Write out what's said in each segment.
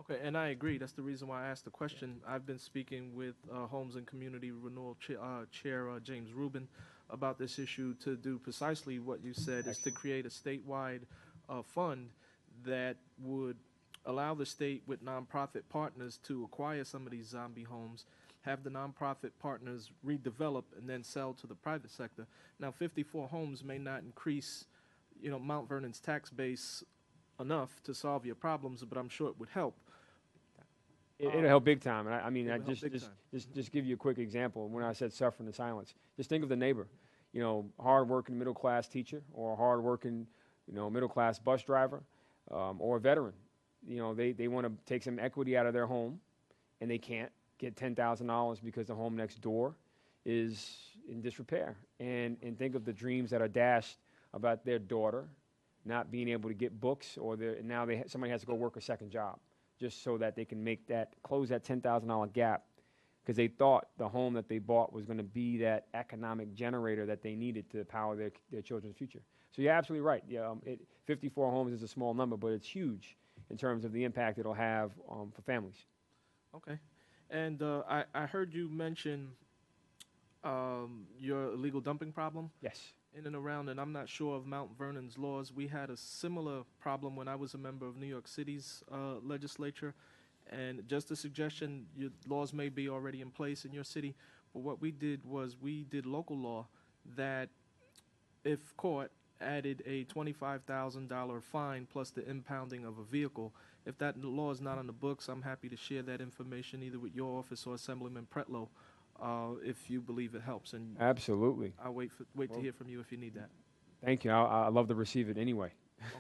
Okay, and I agree. That's the reason why I asked the question. I've been speaking with Homes and Community Renewal Chair James Rubin about this issue to do precisely what you said, is to Excellent. create a statewide fund that would allow the state with nonprofit partners to acquire some of these zombie homes, have the nonprofit partners redevelop and then sell to the private sector. Now, 54 homes may not increase, Mount Vernon's tax base enough to solve your problems, but I'm sure it would help. It'll help big time. And I mean, It I would help big time. just give you a quick example. When I said suffering in silence, just think of the neighbor, hard-working middle-class teacher or a hard-working, middle-class bus driver, or a veteran. They want to take some equity out of their home, and they can't get $10,000 because the home next door is in disrepair. And think of the dreams that are dashed about their daughter not being able to get books, or now somebody has to go work a second job just so that they can close that $10,000 gap, because they thought the home that they bought was going to be that economic generator that they needed to power their children's future. So you're absolutely right. Yeah, 54 homes is a small number, but it's huge in terms of the impact it'll have for families. Okay. And I heard you mention your illegal dumping problem Yes. in and around, and I'm not sure of Mount Vernon's laws. We had a similar problem when I was a member of New York City's legislature, and just a suggestion, your laws may be already in place in your city, but what we did was we did local law that, if caught, added a $25,000 fine plus the impounding of a vehicle. If that law is not on the books, I'm happy to share that information either with your office or Assemblyman Pretlow, if you believe it helps. And Absolutely. I'll wait to hear from you if you need that. Thank you. I'd love to receive it anyway.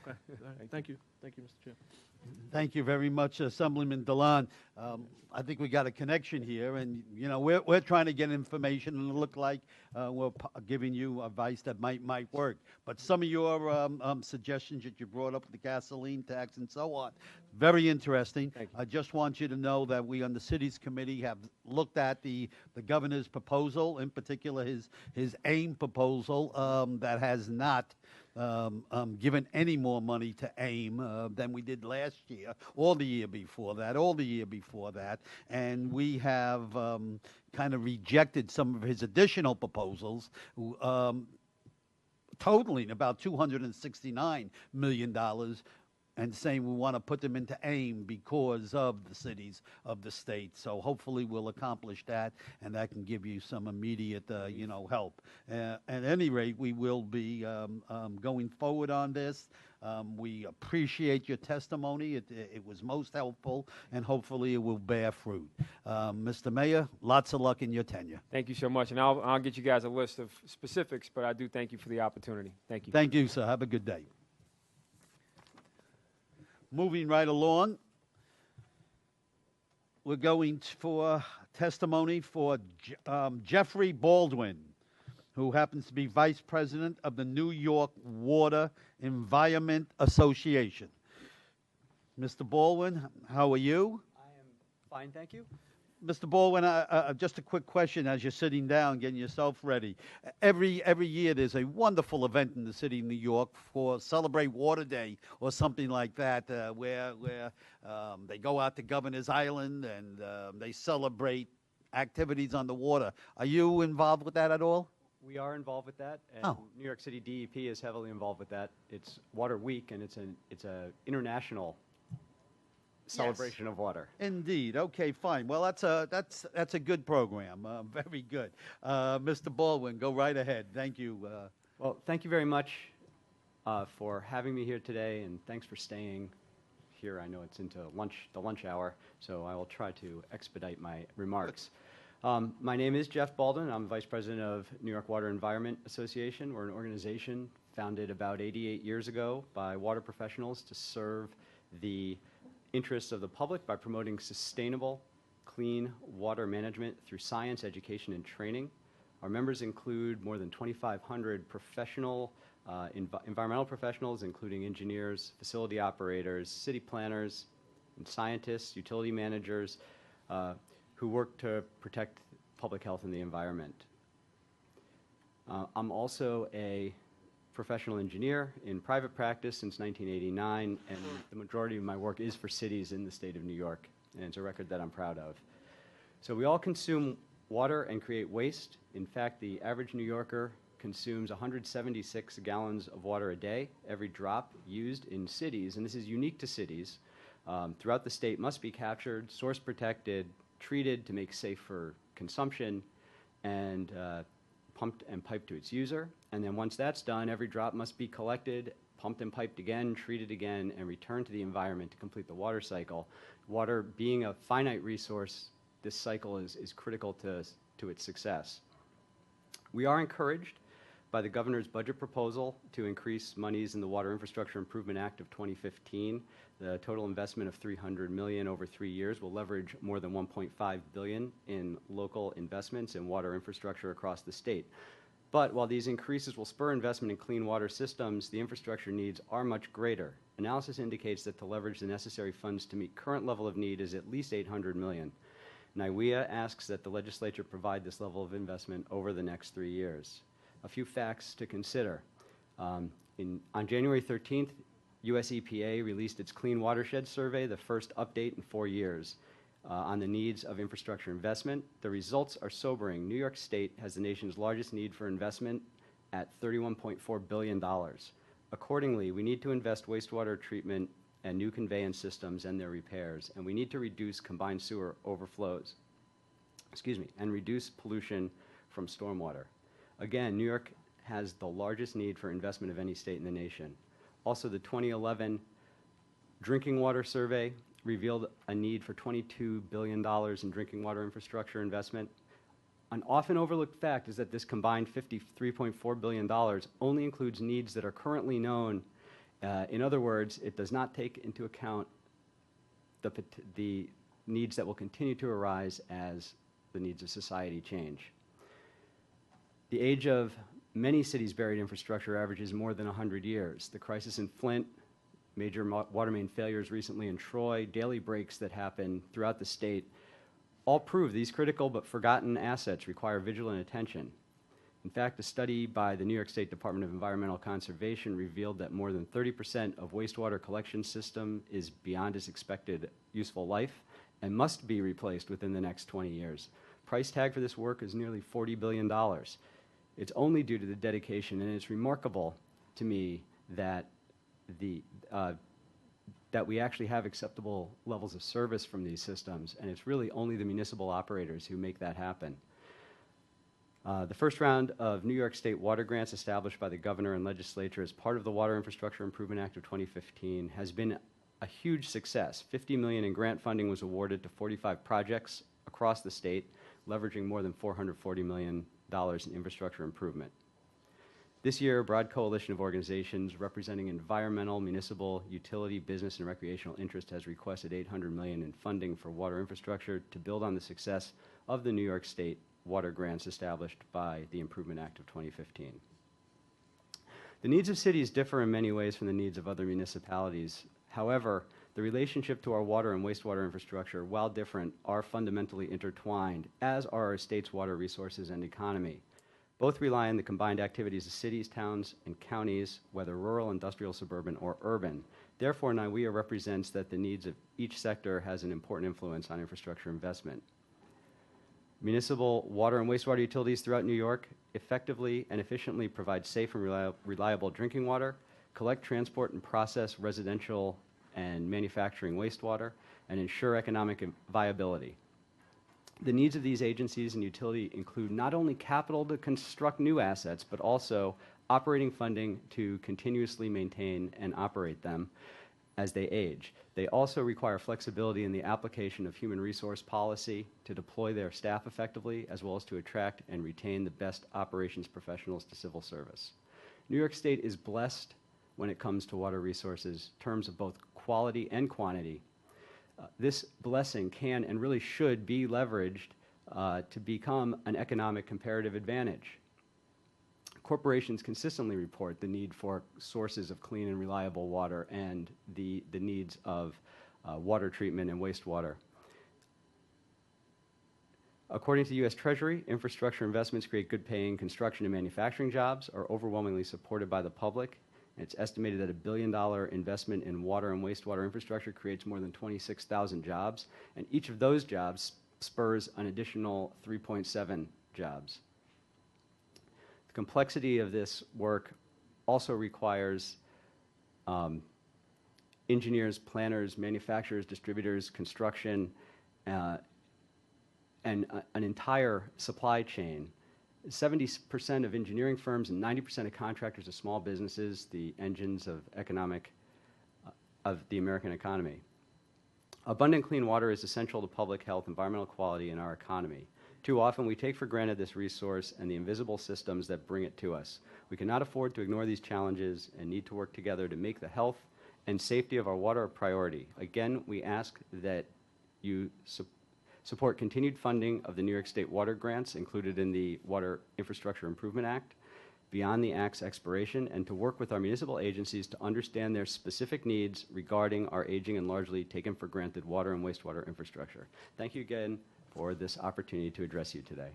Okay. All right. Thank you. Thank you, Mr. Chair. Thank you very much, Assemblyman Delan. I think we got a connection here, and we're trying to get information, and it look like we're giving you advice that might work. But some of your suggestions that you brought up with the gasoline tax and so on, very interesting. Thank you. I just want you to know that we on the cities committee have looked at the governor's proposal, in particular his AIM proposal, that has not given any more money to AIM than we did last year, or the year before that, and we have kind of rejected some of his additional proposals, totaling about $269 million, and saying we want to put them into AIM because of the cities of the state. So hopefully we'll accomplish that, and that can give you some immediate, help. At any rate, we will be going forward on this. We appreciate your testimony. It was most helpful, and hopefully it will bear fruit. Mr. Mayor, lots of luck in your tenure. Thank you so much. And I'll get you guys a list of specifics, but I do thank you for the opportunity. Thank you. Thank you, sir. Have a good day. Moving right along, we're going for testimony for Jeffrey Baldwin, who happens to be Vice President of the New York Water Environment Association. Mr. Baldwin, how are you? I am fine, thank you. Mr. Baldwin, just a quick question as you're sitting down, getting yourself ready. Every year there's a wonderful event in the city of New York for Celebrate Water Day or something like that, where they go out to Governor's Island and they celebrate activities on the water. Are you involved with that at all? We are involved with that, and Oh. New York City DEP is heavily involved with that. It's Water Week, and it's a international celebration of water. Indeed. Okay, fine. Well, that's a good program. Very good. Mr. Baldwin, go right ahead. Thank you. Well, thank you very much for having me here today, and thanks for staying here. I know it's into the lunch hour, so I will try to expedite my remarks. My name is Jeff Baldwin. I'm Vice President of New York Water Environment Association. We're an organization founded about 88 years ago by water professionals to serve the interests of the public by promoting sustainable, clean water management through science, education, and training. Our members include more than 2,500 professional, environmental professionals, including engineers, facility operators, city planners, and scientists, utility managers, who work to protect public health and the environment. I'm also a professional engineer in private practice since 1989, and the majority of my work is for cities in the state of New York, and it's a record that I'm proud of. So we all consume water and create waste. In fact, the average New Yorker consumes 176 gallons of water a day. Every drop used in cities, and this is unique to cities, throughout the state must be captured, source protected, treated to make safe for consumption, and pumped and piped to its user. And then once that's done, every drop must be collected, pumped and piped again, treated again, and returned to the environment to complete the water cycle. Water being a finite resource, this cycle is critical to its success. We are encouraged by the governor's budget proposal to increase monies in the Water Infrastructure Improvement Act of 2015. The total investment of $300 million over 3 years will leverage more than $1.5 billion in local investments in water infrastructure across the state. But while these increases will spur investment in clean water systems, the infrastructure needs are much greater. Analysis indicates that to leverage the necessary funds to meet current level of need is at least $800 million. NIWEA asks that the legislature provide this level of investment over the next 3 years. A few facts to consider. On January 13th, US EPA released its Clean Watershed Survey, the first update in 4 years, on the needs of infrastructure investment. The results are sobering. New York State has the nation's largest need for investment at $31.4 billion. Accordingly, we need to invest wastewater treatment and new conveyance systems and their repairs, and we need to reduce combined sewer overflows, and reduce pollution from stormwater. Again, New York has the largest need for investment of any state in the nation. Also, the 2011 Drinking Water Survey revealed a need for $22 billion in drinking water infrastructure investment. An often overlooked fact is that this combined $53.4 billion only includes needs that are currently known. In other words, it does not take into account the needs that will continue to arise as the needs of society change. The age of many cities' buried infrastructure averages more than 100 years. The crisis in Flint, major water main failures recently in Troy, daily breaks that happen throughout the state, all prove these critical but forgotten assets require vigilant attention. In fact, a study by the New York State Department of Environmental Conservation revealed that more than 30% of wastewater collection system is beyond its expected useful life and must be replaced within the next 20 years. Price tag for this work is nearly $40 billion. It's only due to the dedication, and it's remarkable to me that that we actually have acceptable levels of service from these systems, and it's really only the municipal operators who make that happen. The first round of New York State water grants established by the governor and legislature as part of the Water Infrastructure Improvement Act of 2015 has been a huge success. $50 million in grant funding was awarded to 45 projects across the state, leveraging more than $440 million in infrastructure improvement. This year, a broad coalition of organizations representing environmental, municipal, utility, business, and recreational interest has requested $800 million in funding for water infrastructure to build on the success of the New York State water grants established by the Improvement Act of 2015. The needs of cities differ in many ways from the needs of other municipalities. However, the relationship to our water and wastewater infrastructure, while different, are fundamentally intertwined, as are our state's water resources and economy. Both rely on the combined activities of cities, towns, and counties, whether rural, industrial, suburban, or urban. Therefore, NIWEA represents that the needs of each sector has an important influence on infrastructure investment. Municipal water and wastewater utilities throughout New York effectively and efficiently provide safe and reliable drinking water, collect, transport, and process residential and manufacturing wastewater, and ensure economic viability. The needs of these agencies and utility include not only capital to construct new assets, but also operating funding to continuously maintain and operate them as they age. They also require flexibility in the application of human resource policy to deploy their staff effectively, as well as to attract and retain the best operations professionals to civil service. New York State is blessed when it comes to water resources in terms of both quality and quantity. This blessing can and really should be leveraged to become an economic comparative advantage. Corporations consistently report the need for sources of clean and reliable water and the needs of water treatment and wastewater. According to the U.S. Treasury, infrastructure investments create good-paying construction and manufacturing jobs, are overwhelmingly supported by the public. And it's estimated that $1 billion investment in water and wastewater infrastructure creates more than 26,000 jobs, and each of those jobs spurs an additional 3.7 jobs. The complexity of this work also requires engineers, planners, manufacturers, distributors, construction, and an entire supply chain. 70% of engineering firms and 90% of contractors are small businesses, the engines of the American economy. Abundant clean water is essential to public health, environmental quality, and our economy. Too often we take for granted this resource and the invisible systems that bring it to us. We cannot afford to ignore these challenges and need to work together to make the health and safety of our water a priority. Again, we ask that you support continued funding of the New York State water grants included in the Water Infrastructure Improvement Act beyond the Act's expiration, and to work with our municipal agencies to understand their specific needs regarding our aging and largely taken for granted water and wastewater infrastructure. Thank you again for this opportunity to address you today.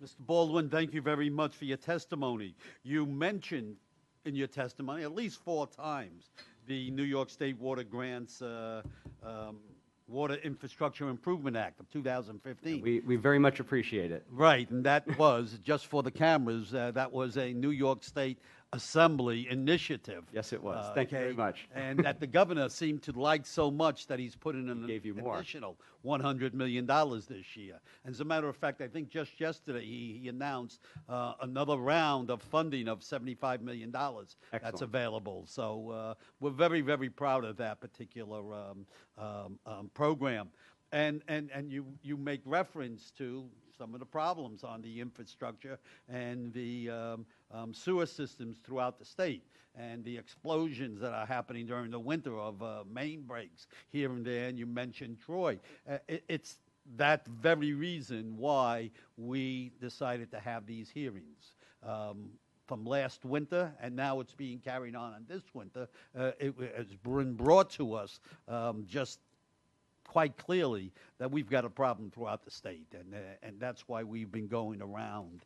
Mr. Baldwin, thank you very much for your testimony. You mentioned in your testimony at least 4 times the New York State Water Grants Water Infrastructure Improvement Act of 2015. We very much appreciate it. Right, and that was, just for the cameras, that was a New York State Assembly initiative. Yes, it was. Thank you very much. And that the governor seemed to like so much that he's put in an gave you more. additional $100 million this year. And as a matter of fact, I think just yesterday he announced another round of funding of $75 million that's available. So we're very, very proud of that particular program. And you make reference to some of the problems on the infrastructure and the sewer systems throughout the state, and the explosions that are happening during the winter of main breaks here and there, and you mentioned Troy. It's that very reason why we decided to have these hearings. From last winter, and now it's being carried on this winter, it has been brought to us just quite clearly that we've got a problem throughout the state, and that's why we've been going around.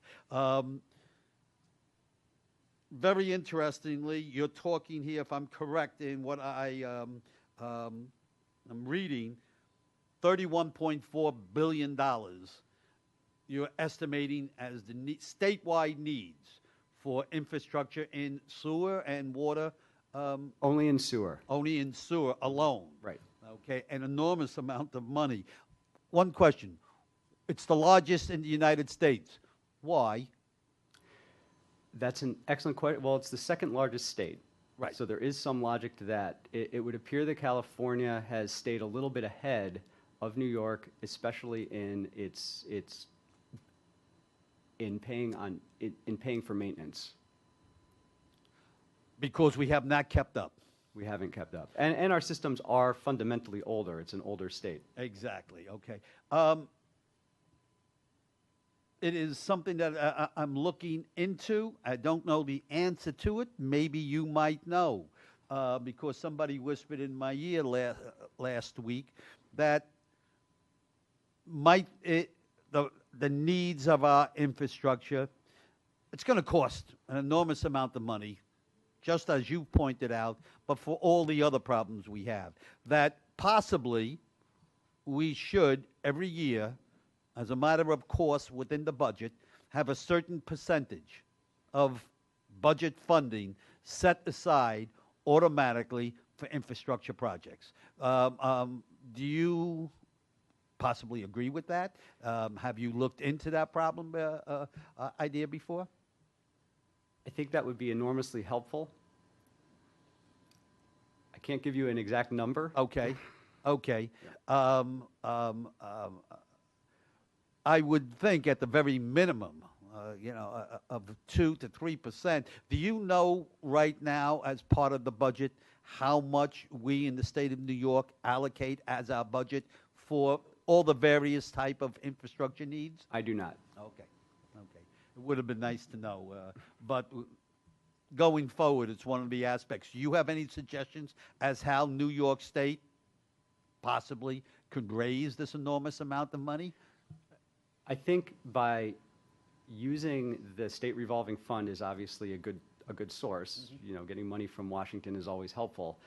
Very interestingly, you're talking here, if I'm correct in what I'm reading, $31.4 billion you're estimating as the statewide needs for infrastructure in sewer and water. Only in sewer. Only in sewer alone. Right. Okay, an enormous amount of money. One question. It's the largest in the United States. Why? That's an excellent question. Well, it's the second largest state. Right. So there is some logic to that. It would appear that California has stayed a little bit ahead of New York, especially in in paying for maintenance. Because we have not kept up. We haven't kept up. And our systems are fundamentally older. It's an older state. Exactly. Okay. It is something that I'm looking into. I don't know the answer to it. Maybe you might know, because somebody whispered in my ear last week that the needs of our infrastructure, it's going to cost an enormous amount of money, just as you pointed out, but for all the other problems we have, that possibly we should every year, as a matter of course within the budget, have a certain percentage of budget funding set aside automatically for infrastructure projects. Do you possibly agree with that? Have you looked into that problem idea before? I think that would be enormously helpful. I can't give you an exact number. Okay. Okay. I would think at the very minimum, of 2 to 3%. Do you know right now, as part of the budget, how much we in the state of New York allocate as our budget for all the various type of infrastructure needs? I do not. Okay. Okay. It would have been nice to know, but going forward, it's one of the aspects. Do you have any suggestions as how New York State possibly could raise this enormous amount of money? I think by using the state revolving fund is obviously a good source. You know, getting money from Washington is always helpful.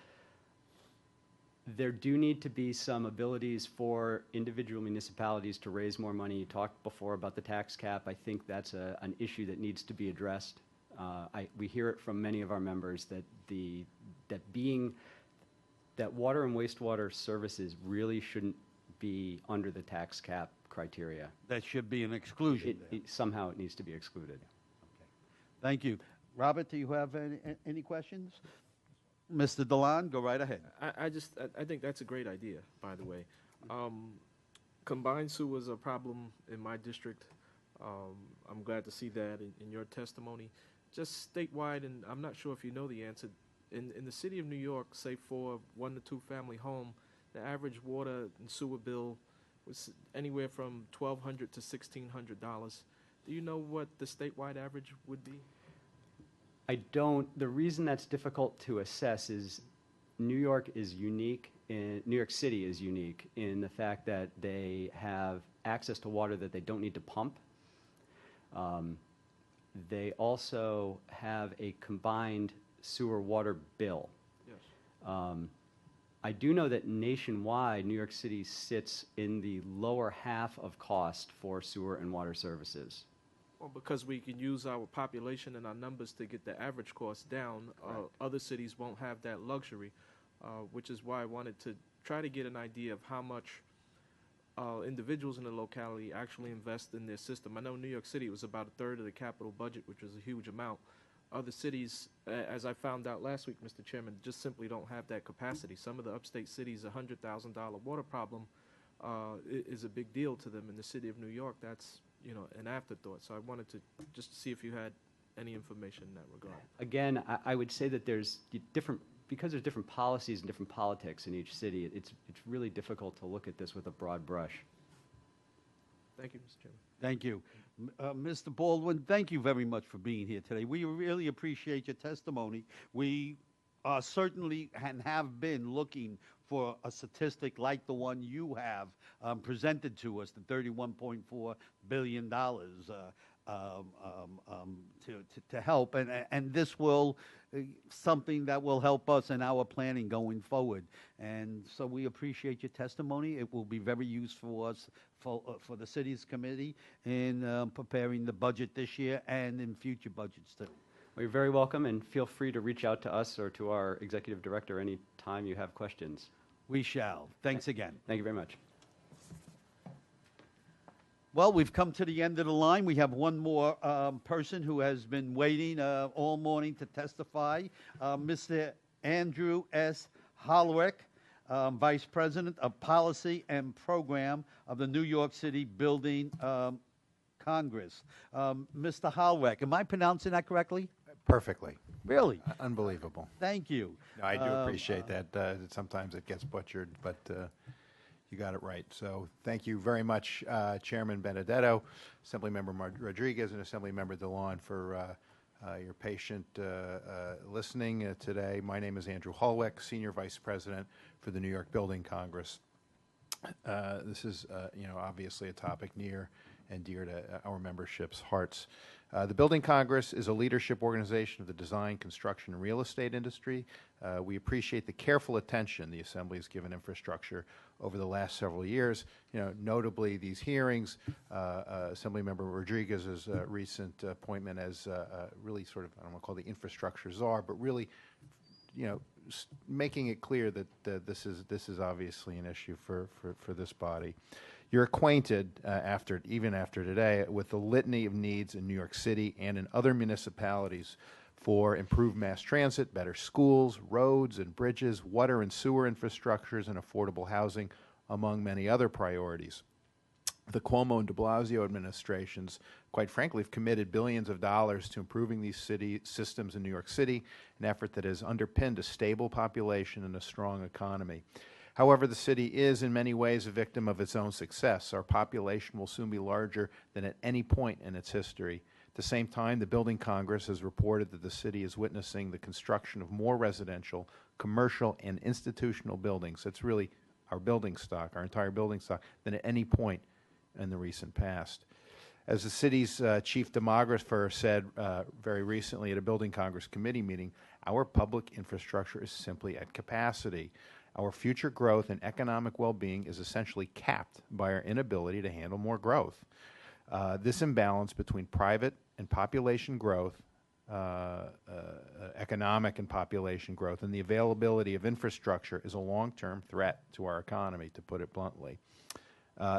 There do need to be some abilities for individual municipalities to raise more money. You talked before about the tax cap. I think that's an issue that needs to be addressed. We hear it from many of our members that that water and wastewater services really shouldn't be under the tax cap criteria. That should be an exclusion there. Somehow it needs to be excluded. Thank you. Robert, do you have any questions? Mr. Delan, go right ahead. I think that's a great idea, by the way. Combined sewer is a problem in my district. I'm glad to see that in your testimony. Just statewide, and I'm not sure if you know the answer, in the city of New York, say for a 1 to 2 family home, the average water and sewer bill was anywhere from $1,200 to $1,600. Do you know what the statewide average would be? I don't. The reason that's difficult to assess is New York is unique. New York City is unique in the fact that they have access to water that they don't need to pump. They also have a combined sewer water bill. Yes. I do know that nationwide, New York City sits in the lower half of cost for sewer and water services. Well, because we can use our population and our numbers to get the average cost down, other cities won't have that luxury, which is why I wanted to try to get an idea of how much individuals in the locality actually invest in their system. I know New York City was about 1/3 of the capital budget, which was a huge amount. Other cities, as I found out last week, Mr. Chairman, just simply don't have that capacity. Some of the upstate cities, a $100,000 water problem is a big deal to them. In the city of New York, that's an afterthought. So I wanted to just see if you had any information in that regard. Again, I would say that there's because there's different policies and different politics in each city, it's really difficult to look at this with a broad brush. Thank you, Mr. Chairman. Thank you. Mr. Baldwin, thank you very much for being here today. We really appreciate your testimony. We certainly and have been looking for a statistic like the one you have presented to us, the $31.4 billion to help. And this will something that will help us in our planning going forward. And so we appreciate your testimony. It will be very useful for us, for the city's committee in preparing the budget this year and in future budgets too. Well, you're very welcome, and feel free to reach out to us or to our executive director any time you have questions. We shall. Thanks again. Thank you very much. Well, we've come to the end of the line. We have one more person who has been waiting all morning to testify, Mr. Andrew S. Holwick, Vice President of Policy and Program of the New York City Building Congress. Mr. Holwick, am I pronouncing that correctly? Perfectly. Really? Unbelievable. Thank you. No, I do appreciate that. Sometimes it gets butchered, but you got it right. So thank you very much, Chairman Benedetto, Assemblymember Rodriguez, and Assemblymember DeLon for your patient listening today. My name is Andrew Holwick, Senior Vice President for the New York Building Congress. This is, obviously a topic near and dear to our membership's hearts. The Building Congress is a leadership organization of the design, construction, and real estate industry. We appreciate the careful attention the Assembly has given infrastructure over the last several years. Notably these hearings, Assemblymember Rodriguez's recent appointment as really sort of, I don't want to call the infrastructure czar, but really, making it clear that this is obviously an issue for this body. You're acquainted, even after today, with the litany of needs in New York City and in other municipalities for improved mass transit, better schools, roads and bridges, water and sewer infrastructures, and affordable housing, among many other priorities. The Cuomo and de Blasio administrations, quite frankly, have committed billions of dollars to improving these city systems in New York City, an effort that has underpinned a stable population and a strong economy. However, the city is in many ways a victim of its own success. Our population will soon be larger than at any point in its history. At the same time, the Building Congress has reported that the city is witnessing the construction of more residential, commercial, and institutional buildings. That's really our building stock, our entire building stock, than at any point in the recent past. As the city's chief demographer said very recently at a Building Congress committee meeting, our public infrastructure is simply at capacity. Our future growth and economic well-being is essentially capped by our inability to handle more growth. This imbalance between private and population growth, economic and population growth, and the availability of infrastructure is a long-term threat to our economy, to put it bluntly.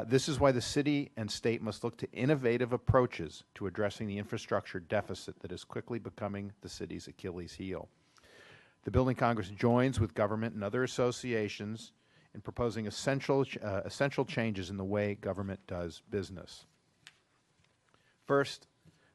This is why the city and state must look to innovative approaches to addressing the infrastructure deficit that is quickly becoming the city's Achilles heel. The Building Congress joins with government and other associations in proposing essential changes in the way government does business. First,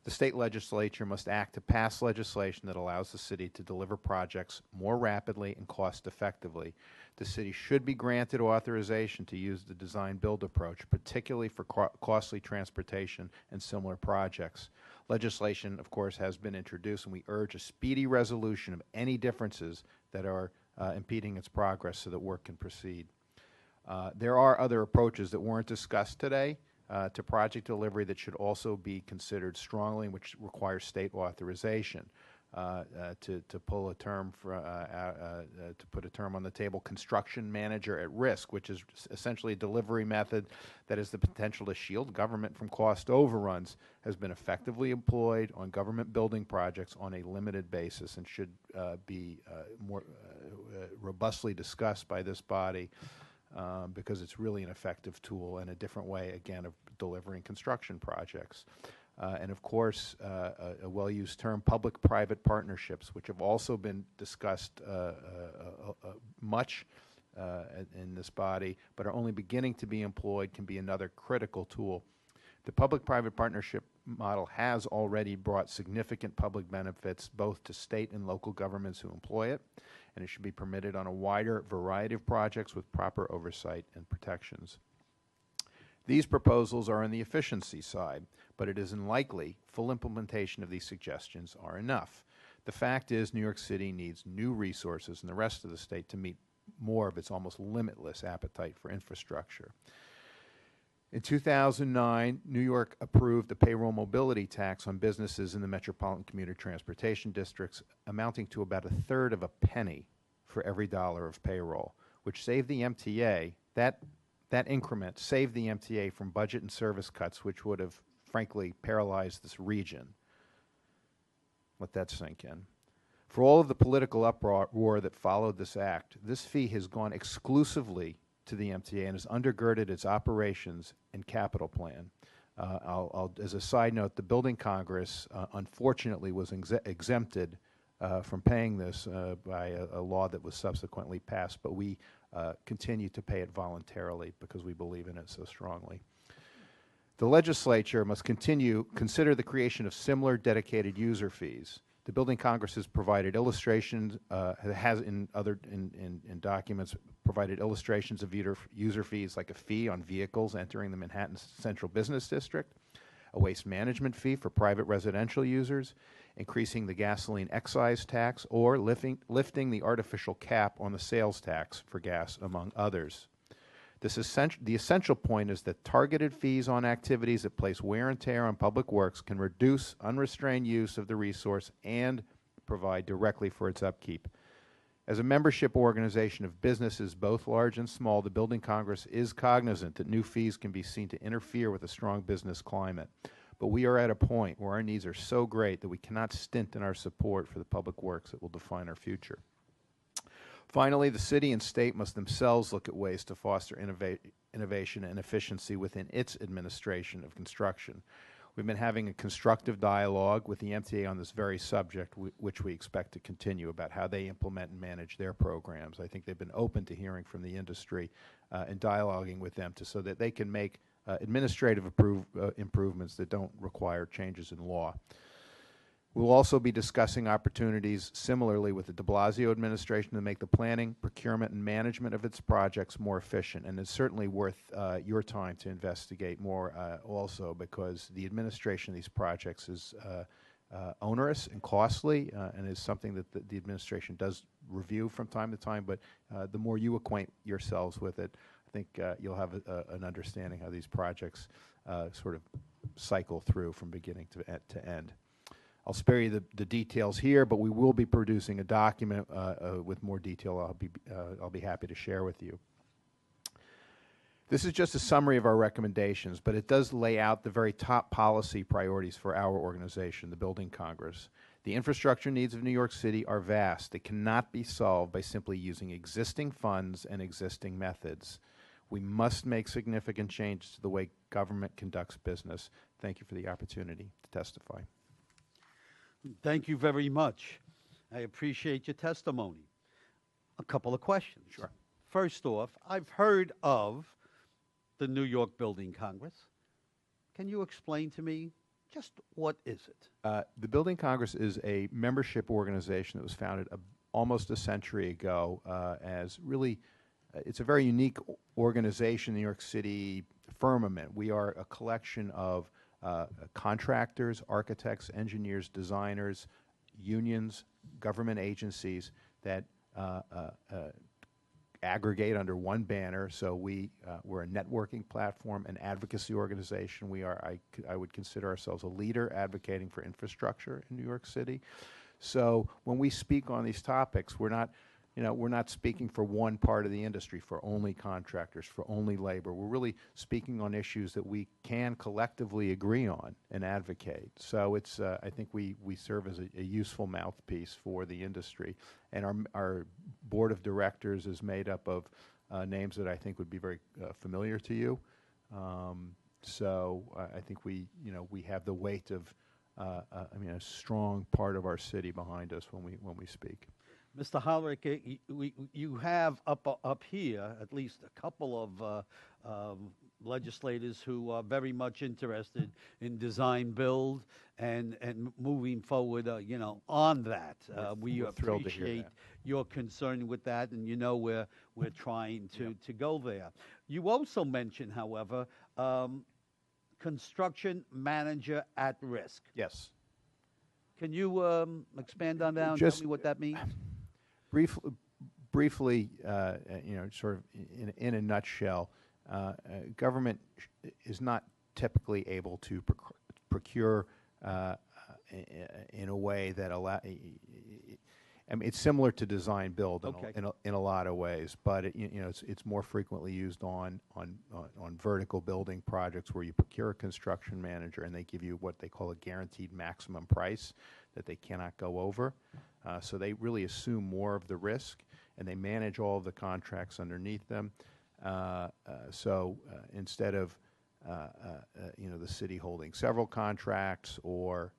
the state legislature must act to pass legislation that allows the city to deliver projects more rapidly and cost effectively. The city should be granted authorization to use the design-build approach, particularly for costly transportation and similar projects. Legislation, of course, has been introduced, and we urge a speedy resolution of any differences that are impeding its progress so that work can proceed. There are other approaches that weren't discussed today to project delivery that should also be considered strongly, which requires state authorization. To pull a term to put a term on the table, construction manager at risk, which is essentially a delivery method that has the potential to shield government from cost overruns, has been effectively employed on government building projects on a limited basis and should be more robustly discussed by this body because it's really an effective tool and a different way, again, of delivering construction projects. And of course, a well-used term, public-private partnerships, which have also been discussed much in this body, but are only beginning to be employed, can be another critical tool. The public-private partnership model has already brought significant public benefits both to state and local governments who employ it, and it should be permitted on a wider variety of projects with proper oversight and protections. These proposals are on the efficiency side, but it is unlikely full implementation of these suggestions are enough. The fact is New York City needs new resources and the rest of the state to meet more of its almost limitless appetite for infrastructure. In 2009, New York approved a payroll mobility tax on businesses in the metropolitan commuter transportation districts amounting to about 1/3 of a penny for every dollar of payroll, which saved the MTA, that increment saved the MTA from budget and service cuts, which would have, frankly, paralyzed this region. Let that sink in. For all of the political uproar that followed this act, this fee has gone exclusively to the MTA and has undergirded its operations and capital plan. As a side note, the Building Congress, unfortunately, was exempted from paying this by a law that was subsequently passed, but we continue to pay it voluntarily because we believe in it so strongly. The legislature must consider the creation of similar dedicated user fees. The Building Congress has provided illustrations, has in documents provided illustrations of user fees like a fee on vehicles entering the Manhattan Central Business District, a waste management fee for private residential users, increasing the gasoline excise tax, or lifting the artificial cap on the sales tax for gas, among others. The essential point is that targeted fees on activities that place wear and tear on public works can reduce unrestrained use of the resource and provide directly for its upkeep. As a membership organization of businesses, both large and small, the Building Congress is cognizant that new fees can be seen to interfere with a strong business climate. But we are at a point where our needs are so great that we cannot stint in our support for the public works that will define our future. Finally, the city and state must themselves look at ways to foster innovation and efficiency within its administration of construction. We've been having a constructive dialogue with the MTA on this very subject, which we expect to continue, about how they implement and manage their programs. I think they've been open to hearing from the industry and dialoguing with them so that they can make administrative improvements that don't require changes in law. We'll also be discussing opportunities similarly with the de Blasio administration to make the planning, procurement, and management of its projects more efficient. And it's certainly worth your time to investigate more also, because the administration of these projects is onerous and costly and is something that the administration does review from time to time. But the more you acquaint yourselves with it, I think you'll have an understanding how these projects sort of cycle through from beginning to end. I'll spare you the details here, but we will be producing a document with more detail. I'll be happy to share with you. This is just a summary of our recommendations, but it does lay out the very top policy priorities for our organization, the Building Congress. The infrastructure needs of New York City are vast. They cannot be solved by simply using existing funds and existing methods. We must make significant changes to the way government conducts business. Thank you for the opportunity to testify. Thank you very much. I appreciate your testimony. A couple of questions. Sure. First off, I've heard of the New York Building Congress. Can you explain to me just what is it? The Building Congress is a membership organization that was founded almost a century ago as really, it's a very unique organization in the New York City firmament. We are a collection of contractors, architects, engineers, designers, unions, government agencies that aggregate under one banner. So we're a networking platform, an advocacy organization. I would consider ourselves a leader advocating for infrastructure in New York City. So when we speak on these topics, we're not speaking for one part of the industry, for only contractors, for only labor. We're really speaking on issues that we can collectively agree on and advocate. So it's, I think we serve as a useful mouthpiece for the industry. And our board of directors is made up of names that I think would be very familiar to you. So I think we have the weight of, a strong part of our city behind us when we speak. Mr. Hollerick, you have up here at least a couple of legislators who are very much interested in design build and moving forward, on that. We we're thrilled to hear appreciate that. your concern with that, and we're trying to go there. You also mentioned, however, construction manager at risk. Yes. Can you expand on that and Just- tell me what that means? Briefly, sort of in a nutshell, government is not typically able to procure in a way that it's similar to design build in a lot of ways, but it's more frequently used on vertical building projects where you procure a construction manager and they give you what they call a guaranteed maximum price that they cannot go over. So they really assume more of the risk, and they manage all of the contracts underneath them. So instead of the city holding several contracts or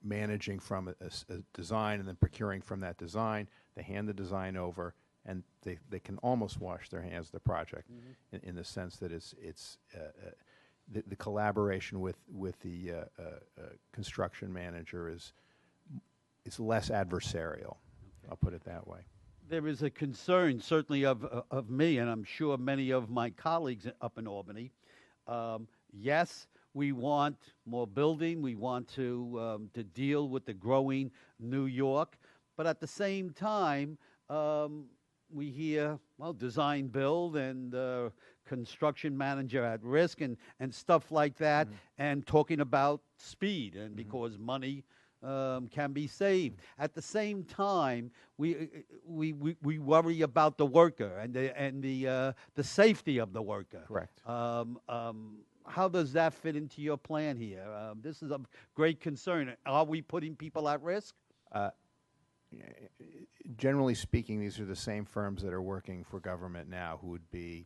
managing from a design and then procuring from that design, they hand the design over, and they can almost wash their hands of the project in the sense that it's the collaboration with the construction manager is less adversarial. Okay. I'll put it that way. There is a concern, certainly of me, and I'm sure many of my colleagues up in Albany. Yes, we want more building. We want to deal with the growing New York, but at the same time, we hear, design build and construction manager at risk and stuff like that, and talking about speed, and because money can be saved. At the same time, we worry about the worker and the safety of the worker. Correct. How does that fit into your plan here? This is a great concern. Are we putting people at risk? Generally speaking, these are the same firms that are working for government now who would be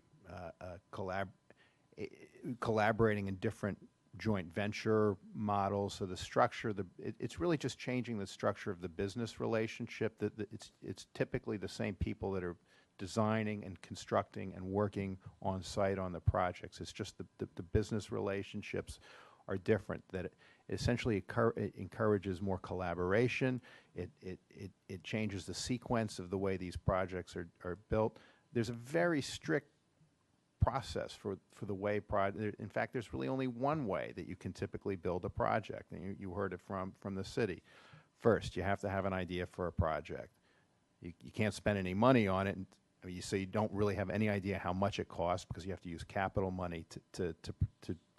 collaborating in different joint venture models. So the structure, it's really just changing the structure of the business relationship. It's typically the same people that are designing and constructing and working on site on the projects. It's just the business relationships are different. That it essentially encourages more collaboration. It changes the sequence of the way these projects are built. There's a very strict process for the way in fact, there's really only one way that you can typically build a project, and you heard it from the city. First, you have to have an idea for a project. You can't spend any money on it so you don't really have any idea how much it costs because you have to use capital money to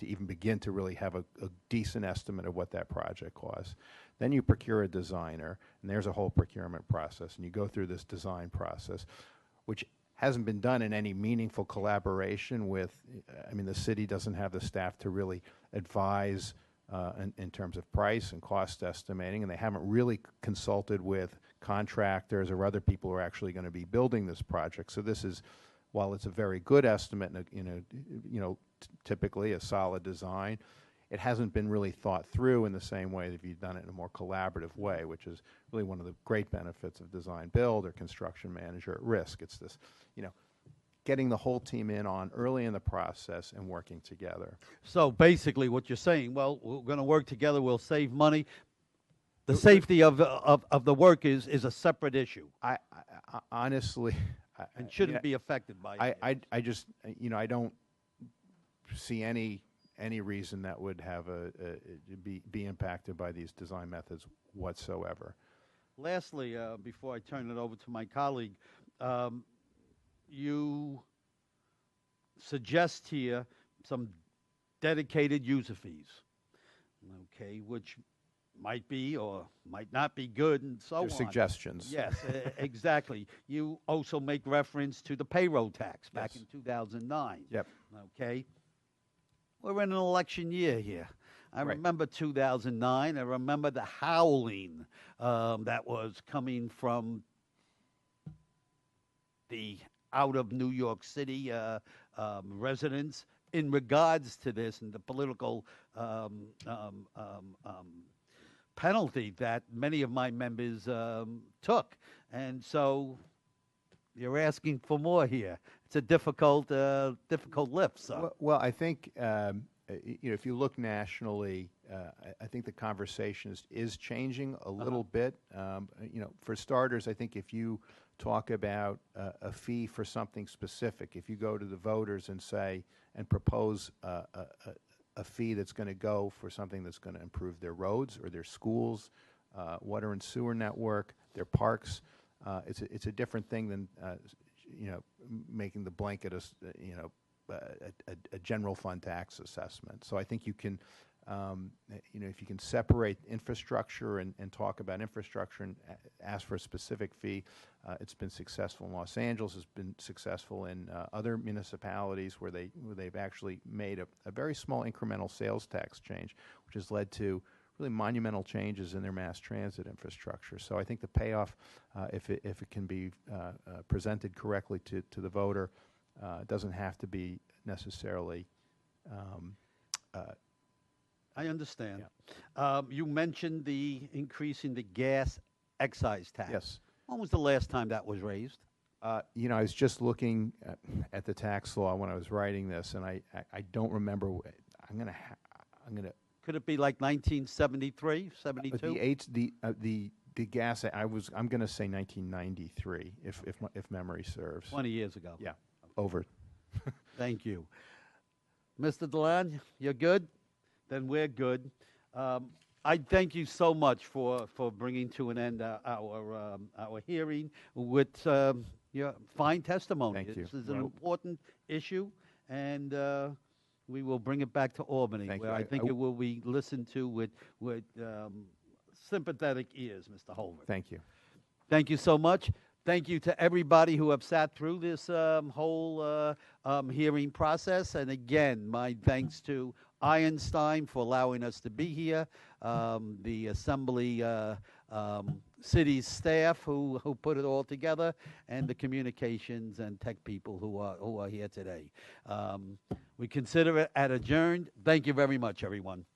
even begin to really have a decent estimate of what that project costs. Then you procure a designer, and there's a whole procurement process, and you go through this design process, which hasn't been done in any meaningful collaboration with, I mean, the city doesn't have the staff to really advise in terms of price and cost estimating, and they haven't really consulted with contractors or other people who are actually going to be building this project. So this is, while it's a very good estimate and typically a solid design, it hasn't been really thought through in the same way that if you've done it in a more collaborative way, which is really one of the great benefits of design build or construction manager at risk. It's this, getting the whole team in on early in the process and working together. So basically what you're saying, well, we're going to work together, we'll save money. The safety of the work is a separate issue I honestly, and shouldn't be affected by it. I just, I don't see any reason that would have be impacted by these design methods whatsoever. Lastly, before I turn it over to my colleague, you suggest here some dedicated user fees, okay, which might be or might not be good and so on. Suggestions. Yes, exactly. You also make reference to the payroll tax back in 2009. Yep. Okay. We're in an election year here. I Right. remember 2009. I remember the howling that was coming from the out of New York City residents in regards to this and the political penalty that many of my members took. And so you're asking for more here. It's a difficult lift, so. Well, I think if you look nationally, I think the conversation is changing a little bit. For starters, I think if you talk about a fee for something specific, if you go to the voters and say and propose a fee that's going to go for something that's going to improve their roads or their schools, water and sewer network, their parks, it's a different thing than making the blanket a general fund tax assessment. So I think you can, if you can separate infrastructure and talk about infrastructure and ask for a specific fee, it's been successful in Los Angeles. It's been successful in other municipalities where they've actually made a very small incremental sales tax change, which has led to really monumental changes in their mass transit infrastructure. So I think the payoff, if it can be presented correctly to the voter, doesn't have to be necessarily. I understand. You mentioned the increase in the gas excise tax. Yes. When was the last time that was raised? I was just looking at the tax law when I was writing this, and I don't remember. I'm gonna. Could it be like 1973, 72? The gas. I'm gonna say 1993, if memory serves. 20 years ago. Yeah. Over. Thank you. Mr. Delan, you're good? Then we're good. I thank you so much for bringing to an end our hearing with your fine testimony. Thank you. This is an important issue, and we will bring it back to Albany, Thank where you. I think it will be listened to with sympathetic ears, Mr. Holver. Thank you. Thank you so much. Thank you to everybody who have sat through this whole hearing process. And again, my thanks to Einstein for allowing us to be here, the Assembly City's staff who put it all together, and the communications and tech people who are here today. We consider it adjourned. Thank you very much, everyone.